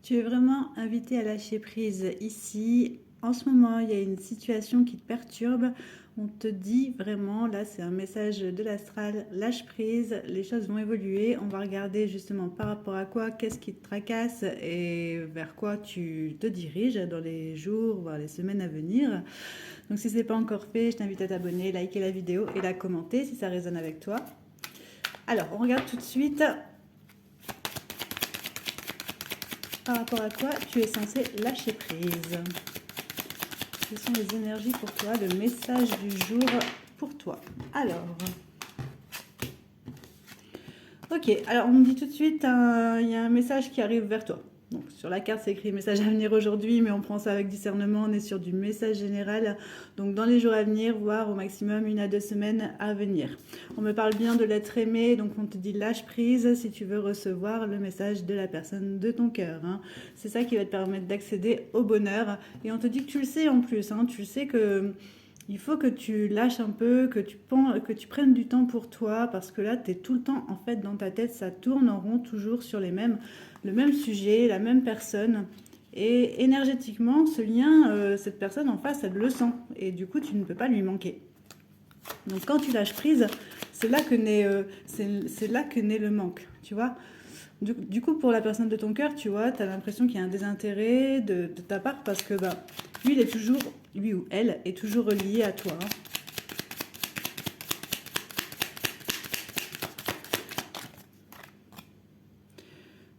Tu es vraiment invité à lâcher prise ici. En ce moment, il y a une situation qui te perturbe. On te dit vraiment, là, c'est un message de l'astral, lâche prise, les choses vont évoluer. On va regarder justement par rapport à quoi, qu'est-ce qui te tracasse et vers quoi tu te diriges dans les jours, voire les semaines à venir. Donc si ce n'est pas encore fait, je t'invite à t'abonner, liker la vidéo et la commenter si ça résonne avec toi. Alors, on regarde tout de suite par rapport à quoi tu es censé lâcher prise. Quelles sont les énergies pour toi, le message du jour pour toi. Alors, ok, alors on me dit tout de suite, il y a un message qui arrive vers toi. Donc sur la carte c'est écrit message à venir aujourd'hui, mais on prend ça avec discernement, on est sur du message général. Donc dans les jours à venir, voire au maximum 1 à 2 semaines à venir. On me parle bien de l'être aimé, donc on te dit lâche prise si tu veux recevoir le message de la personne de ton cœur. Hein. C'est ça qui va te permettre d'accéder au bonheur. Et on te dit que tu le sais en plus, hein, tu le sais que... Il faut que tu lâches un peu, que tu prennes du temps pour toi, parce que là, tu es tout le temps, en fait, dans ta tête, ça tourne en rond, toujours sur le même sujet, la même personne. Et énergétiquement, ce lien, cette personne en face, elle le sent. Et du coup, tu ne peux pas lui manquer. Donc quand tu lâches prise, c'est là que naît le manque, tu vois. Du coup, pour la personne de ton cœur, tu vois, tu as l'impression qu'il y a un désintérêt de ta part parce que lui ou elle est toujours relié à toi. Hein.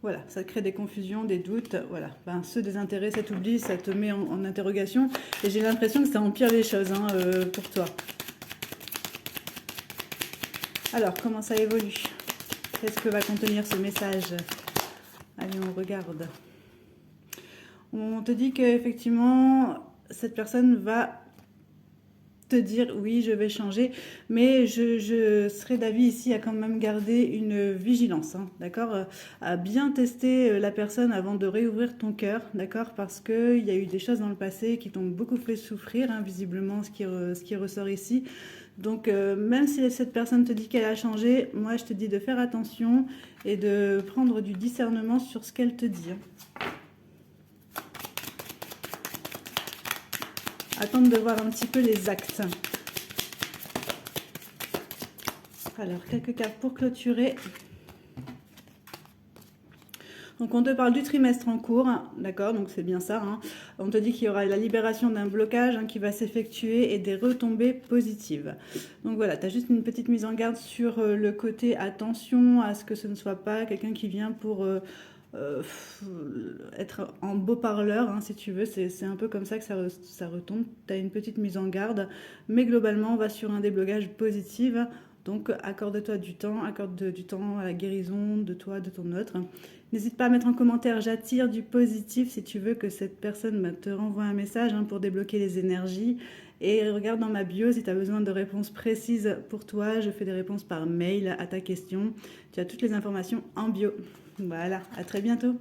Voilà, ça crée des confusions, des doutes. Voilà, ce désintérêt, cet oubli, ça te met en interrogation. Et j'ai l'impression que ça empire les choses pour toi. Alors, comment ça évolue? Qu'est-ce que va contenir ce message? Allez, on regarde. On te dit qu'effectivement, cette personne va te dire oui, je vais changer, mais je serais d'avis ici à quand même garder une vigilance, hein, d'accord, à bien tester la personne avant de réouvrir ton cœur, d'accord, parce qu'il y a eu des choses dans le passé qui t'ont beaucoup fait souffrir, hein, visiblement ce qui ressort ici. Donc même si cette personne te dit qu'elle a changé, moi je te dis de faire attention et de prendre du discernement sur ce qu'elle te dit. Attendre de voir un petit peu les actes. Alors, quelques cartes pour clôturer. Donc, on te parle du trimestre en cours, d'accord, donc c'est bien ça. Hein. On te dit qu'il y aura la libération d'un blocage qui va s'effectuer et des retombées positives. Donc voilà, tu as juste une petite mise en garde sur le côté attention à ce que ce ne soit pas quelqu'un qui vient pour... être en beau parleur, hein, si tu veux, c'est un peu comme ça que ça retombe. Tu as une petite mise en garde, mais globalement, on va sur un déblocage positif. Donc, accorde-toi du temps, accorde du temps à la guérison de toi, de ton autre. N'hésite pas à mettre en commentaire, j'attire du positif si tu veux que cette personne te renvoie un message pour débloquer les énergies. Et regarde dans ma bio si tu as besoin de réponses précises pour toi. Je fais des réponses par mail à ta question. Tu as toutes les informations en bio. Voilà, à très bientôt.